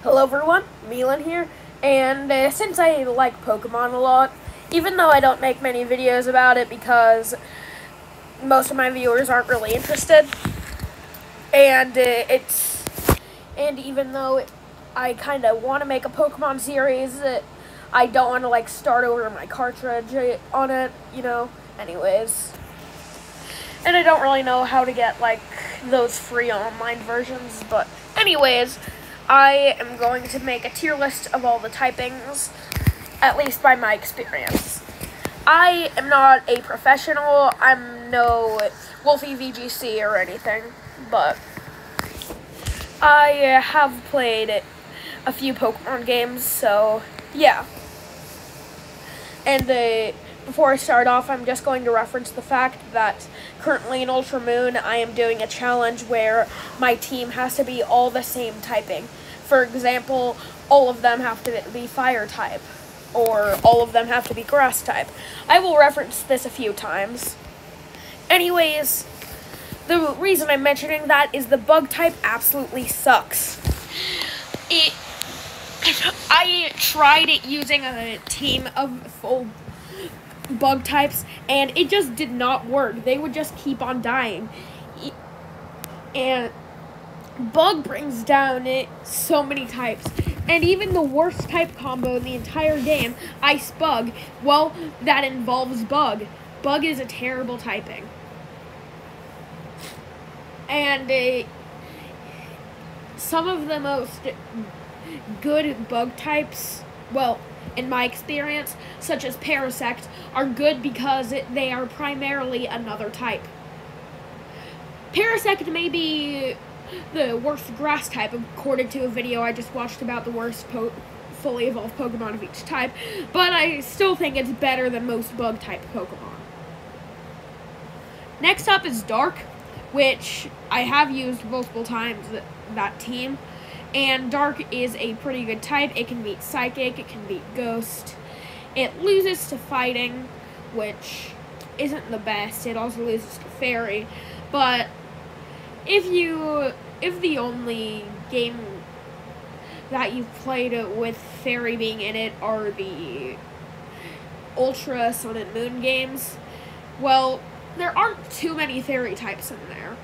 Hello everyone, Milan here, and since I like Pokemon a lot, even though I don't make many videos about it because most of my viewers aren't really interested, and even though I kind of want to make a Pokemon series, I don't want to start over my cartridge on it, anyways. And I don't really know how to get those free online versions, but anyways, I am going to make a tier list of all the typings, at least by my experience. I am not a professional, I'm no Wolfie VGC or anything, but I have played a few Pokemon games, so yeah. And before I start off, I'm just going to reference the fact that currently in Ultra Moon, I am doing a challenge where my team has to be all the same typing. For example, all of them have to be fire type, or all of them have to be grass type. I will reference this a few times. Anyways, the reason I'm mentioning that is the bug type absolutely sucks. I tried it using a team of full bug types, and it just did not work. They would just keep on dying. And bug brings down so many types. And even the worst type combo in the entire game, Ice Bug, well, that involves Bug. Bug is a terrible typing. And some of the most good bug types, well, in my experience, such as Parasect, are good because they are primarily another type. Parasect may be the worst grass type, according to a video I just watched about the worst fully evolved Pokemon of each type, but I still think it's better than most bug type Pokemon. Next up is Dark, which I have used multiple times, that team. And Dark is a pretty good type. It can beat Psychic, it can beat Ghost. It loses to Fighting, which isn't the best. It also loses to Fairy. But if the only game that you've played with Fairy being in it are the Ultra Sun and Moon games, well, there aren't too many Fairy types in there.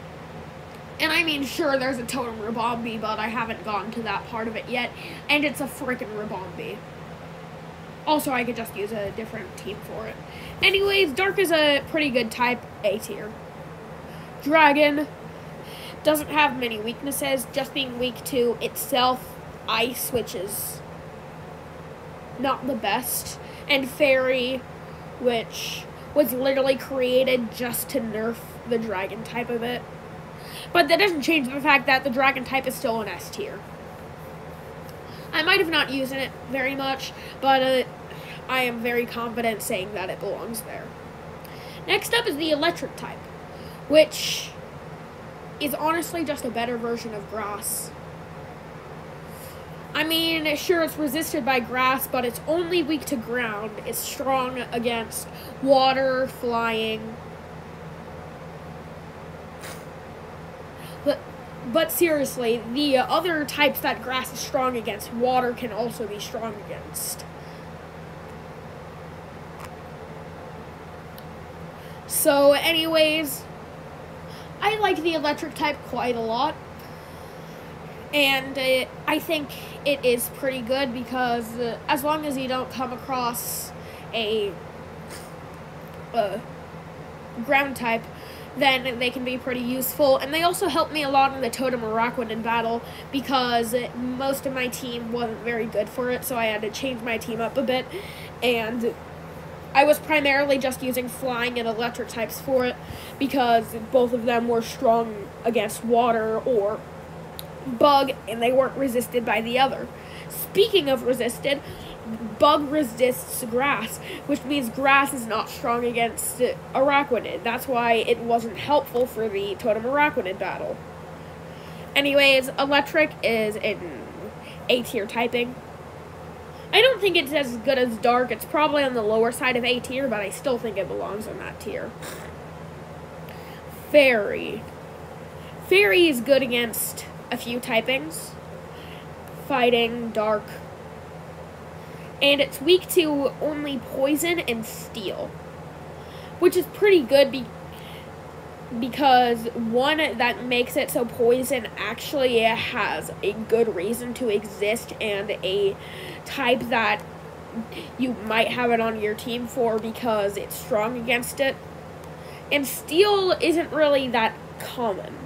And I mean, sure, there's a Totem Ribombee, but I haven't gotten to that part of it yet, and it's a frickin' Ribombee. Also, I could just use a different team for it. Anyways, Dark is a pretty good type, A tier. Dragon doesn't have many weaknesses, just being weak to itself, Ice, which is not the best, and Fairy, which was literally created just to nerf the Dragon type of it. But that doesn't change the fact that the Dragon type is still an S tier. I might have not used it very much, but I am very confident saying that it belongs there. Next up is the Electric type, which is honestly just a better version of Grass. I mean, sure, it's resisted by Grass, but it's only weak to ground. It's strong against water, flying. But seriously, the other types that Grass is strong against, water can also be strong against. So anyways, I like the Electric type quite a lot. And I think it is pretty good because as long as you don't come across a ground type, then they can be pretty useful. And they also helped me a lot in the Totem Araquanid battle because most of my team wasn't very good for it, so I had to change my team up a bit. And I was primarily just using Flying and Electric types for it because both of them were strong against water or Bug, and they weren't resisted by the other. Speaking of resisted, Bug resists Grass, which means Grass is not strong against Araquanid. That's why it wasn't helpful for the Totem Araquanid battle. Anyways, Electric is an A tier typing. I don't think it's as good as Dark. It's probably on the lower side of A tier, but I still think it belongs in that tier. Fairy. Fairy is good against a few typings. fighting, dark. And it's weak to only poison and steel, which is pretty good because one, that makes it so poison actually has a good reason to exist and a type that you might have it on your team for because it's strong against it. And steel isn't really that common.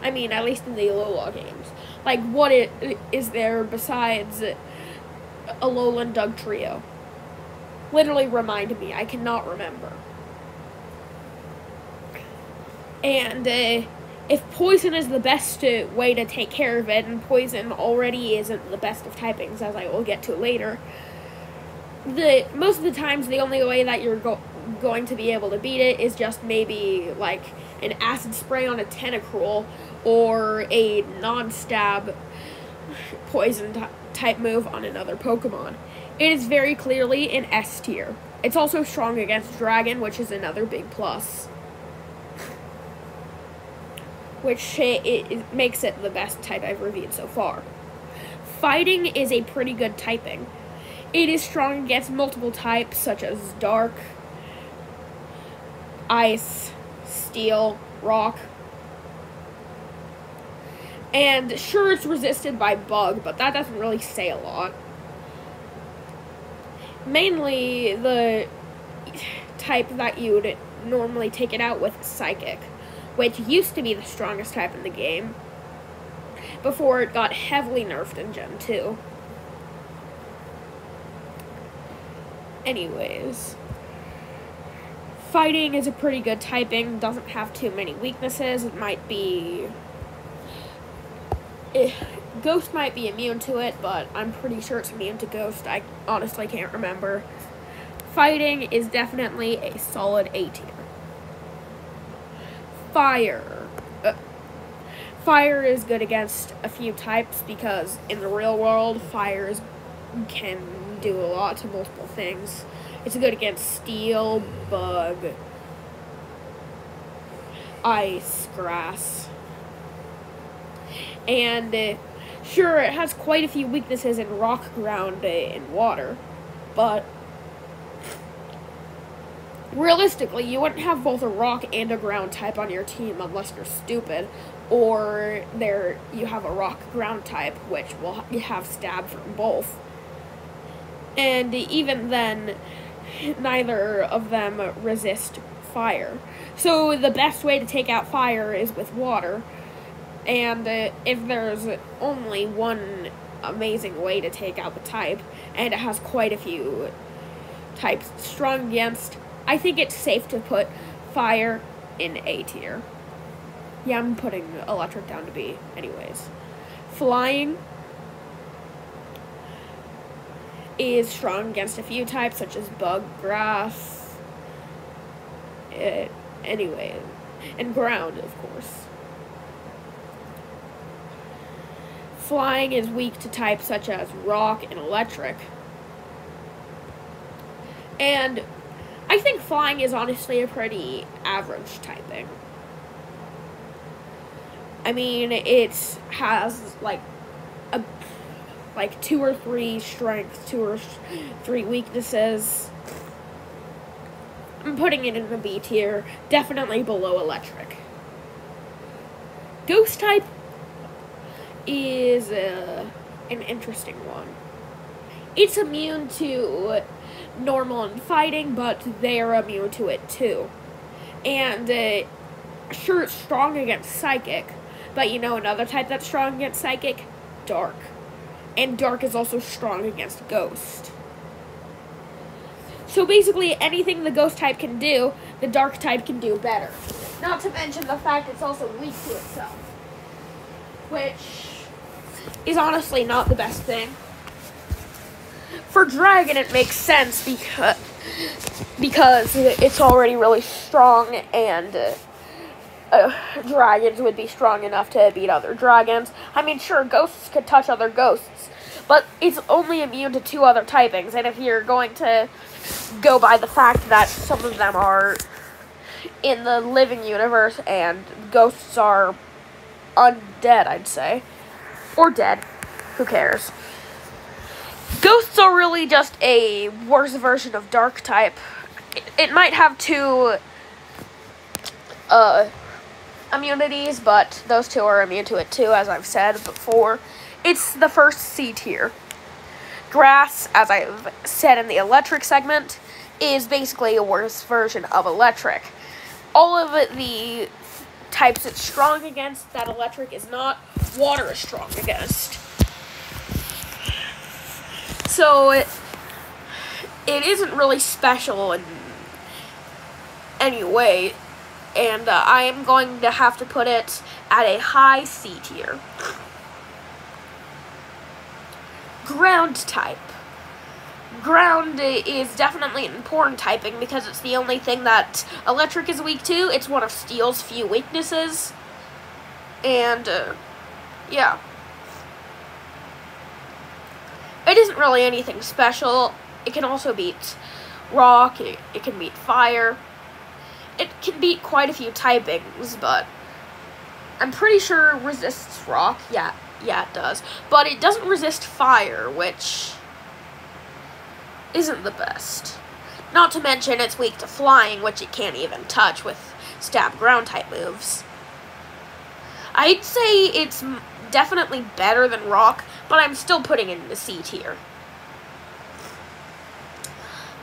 I mean, at least in the Alola games. Like, what is there besides Alola and Doug Trio? Literally remind me. I cannot remember. And if poison is the best way to take care of it, and poison already isn't the best of typings, as I will get to later, most of the times the only way that you're going to be able to beat it is just maybe like an acid spray on a Tentacruel or a non-stab poison type move on another Pokemon. It is very clearly an S tier. It's also strong against Dragon, which is another big plus, which it makes it the best type I've reviewed so far. Fighting is a pretty good typing. It is strong against multiple types such as Dark, Ice, Steel, Rock. And sure, it's resisted by Bug, but that doesn't really say a lot. Mainly, the type that you would normally take it out with is Psychic, which used to be the strongest type in the game before it got heavily nerfed in Gen 2. Anyways, fighting is a pretty good typing, doesn't have too many weaknesses. It might be... Ghost might be immune to it, but I'm pretty sure it's immune to Ghost. I honestly can't remember. Fighting is definitely a solid A tier. Fire. Fire is good against a few types because in the real world, fire can do a lot to multiple things. It's good against Steel, Bug, Ice, Grass. And sure, it has quite a few weaknesses in Rock, Ground, and Water, but realistically, you wouldn't have both a Rock and a Ground type on your team unless you're stupid, or you have a Rock Ground type, which will have stab from both. And even then, neither of them resist fire. So the best way to take out fire is with water. And if there's only one amazing way to take out the type, and it has quite a few types strong against, I think it's safe to put fire in A tier. Yeah, I'm putting electric down to B anyways. Flying is strong against a few types such as Bug, Grass, anyway, and Ground, of course. Flying is weak to types such as Rock and Electric. And I think Flying is honestly a pretty average typing. I mean, it has like 2 or 3 strengths, 2 or 3 weaknesses. I'm putting it in the B tier, definitely below Electric. Ghost type is an interesting one. It's immune to normal and fighting, but they're immune to it too. And sure, it's strong against Psychic, but you know another type that's strong against Psychic? Dark. And Dark is also strong against Ghost. So basically, anything the Ghost type can do, the Dark type can do better. Not to mention the fact it's also weak to itself, which is honestly not the best thing. For Dragon, it makes sense because it's already really strong, and dragons would be strong enough to beat other dragons. I mean, sure, ghosts could touch other ghosts, but it's only immune to 2 other typings, and if you're going to go by the fact that some of them are in the living universe and ghosts are undead, I'd say, or dead, who cares? Ghosts are really just a worse version of Dark type. It might have 2 immunities, but those 2 are immune to it too, as I've said before. It's the first C tier. Grass, as I've said in the electric segment, is basically a worse version of electric. All of the types it's strong against that electric is not, water is strong against. So it isn't really special in any way, and I am going to have to put it at a high C tier. Ground type. Ground is definitely an important typing because it's the only thing that electric is weak to. It's one of Steel's few weaknesses. And, yeah. It isn't really anything special. It can also beat rock, it can beat fire. It can beat quite a few typings, but I'm pretty sure it resists rock. Yeah, it does. But it doesn't resist fire, which isn't the best. Not to mention it's weak to flying, which it can't even touch with stab ground type moves. I'd say it's definitely better than rock, but I'm still putting it in the C tier.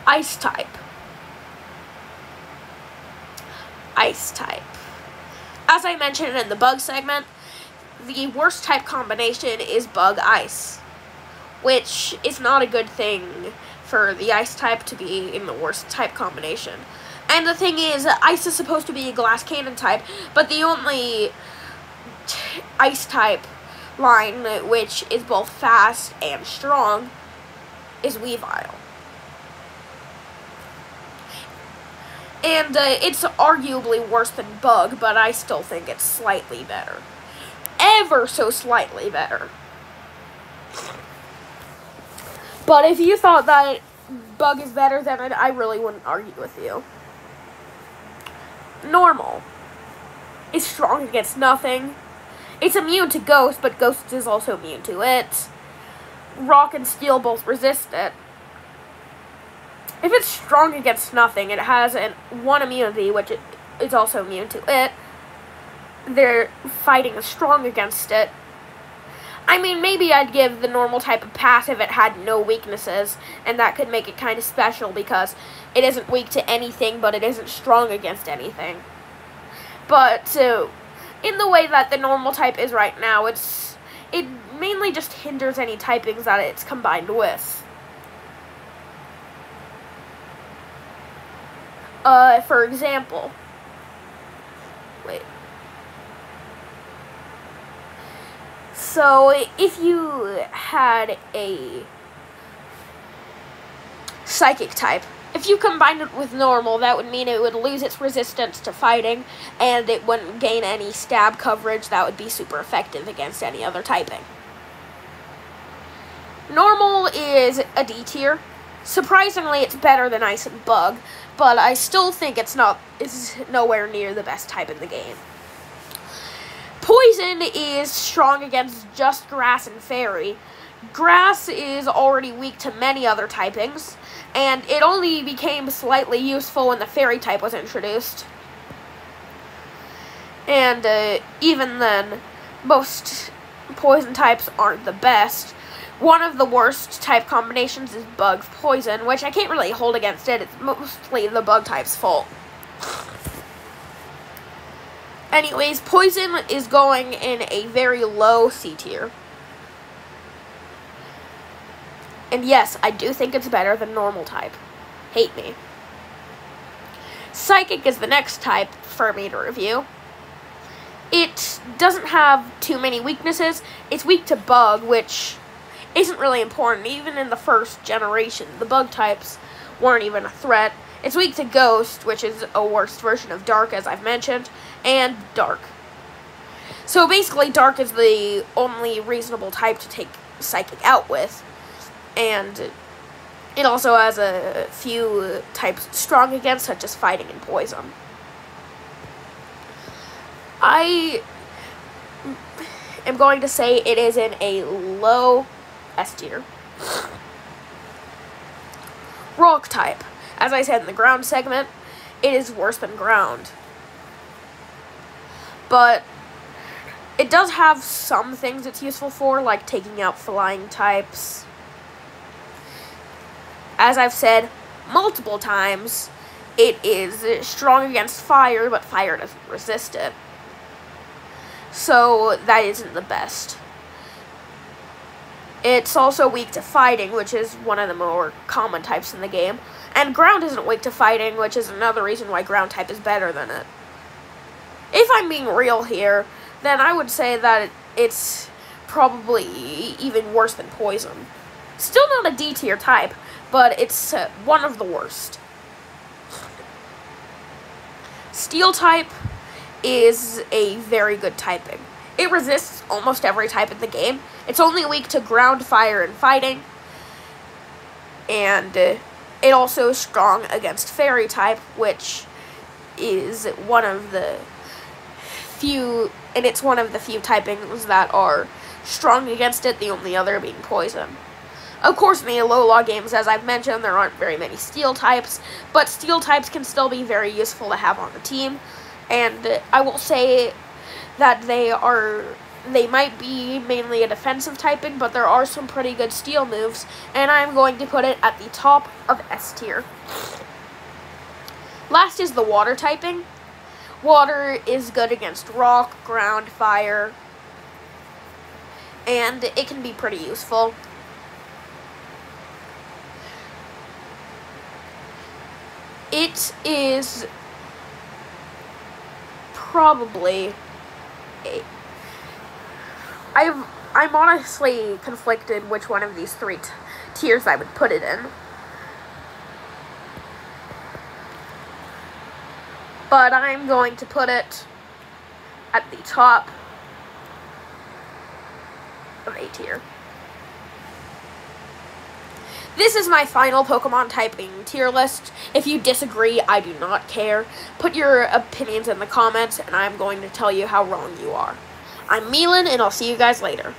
Ice type. Ice type. As I mentioned in the bug segment, the worst type combination is bug ice, which is not a good thing for the ice type to be in the worst type combination. And the thing is, ice is supposed to be a glass cannon type, but the only ice type line which is both fast and strong is Weavile. And it's arguably worse than Bug, but I still think it's slightly better. Ever so slightly better. But if you thought that Bug is better, then I really wouldn't argue with you. Normal. It's strong against nothing. It's immune to Ghost, but Ghost is also immune to it. Rock and Steel both resist it. If it's strong against nothing, it has one immunity, which is also immune to it. They're fighting strong against it. I mean, maybe I'd give the normal type a pass if it had no weaknesses, and that could make it kind of special because it isn't weak to anything, but it isn't strong against anything. But in the way that the normal type is right now, it mainly just hinders any typings that it's combined with. For example, so if you had a psychic type, if you combined it with normal, that would mean it would lose its resistance to fighting, and it wouldn't gain any stab coverage that would be super effective against any other typing. Normal is a D tier. Surprisingly, it's better than Ice and Bug, but I still think it's nowhere near the best type in the game. Poison is strong against just Grass and Fairy. Grass is already weak to many other typings, and it only became slightly useful when the Fairy type was introduced. And even then, most Poison types aren't the best. One of the worst type combinations is Bug's Poison, which I can't really hold against it. It's mostly the Bug type's fault. Anyways, Poison is going in a very low C tier. And yes, I do think it's better than normal type. Hate me. Psychic is the next type for me to review. It doesn't have too many weaknesses. It's weak to Bug, which isn't really important. Even in the first generation, the Bug types weren't even a threat. It's weak to Ghost, which is a worse version of Dark, as I've mentioned, and Dark. So basically, Dark is the only reasonable type to take Psychic out with. And it also has a few types strong against, such as Fighting and Poison. am going to say it is in a low S tier. Rock type. As I said in the ground segment, it is worse than ground. But it does have some things it's useful for, like taking out flying types. As I've said multiple times, it is strong against fire, but fire doesn't resist it. So that isn't the best. It's also weak to fighting, which is one of the more common types in the game. And ground isn't weak to fighting, which is another reason why ground type is better than it. If I'm being real here, then I would say that it's probably even worse than poison. Still not a D tier type, but it's one of the worst. Steel type is a very good typing. It resists almost every type in the game. It's only weak to ground, fire, and fighting. And it also is strong against fairy type, which is one of the few, and it's one of the few typings that are strong against it, the only other being poison. Of course, in the Alola games, as I've mentioned, there aren't very many steel types, but steel types can still be very useful to have on the team. And I will say that they might be mainly a defensive typing, but there are some pretty good steel moves, and I'm going to put it at the top of S tier. Last is the water typing. Water is good against rock, ground, fire, and it can be pretty useful. It is probably I'm honestly conflicted which one of these three tiers I would put it in. But I'm going to put it at the top of A tier. This is my final Pokemon typing tier list. If you disagree, I do not care. Put your opinions in the comments, and I'm going to tell you how wrong you are. I'm Milan, and I'll see you guys later.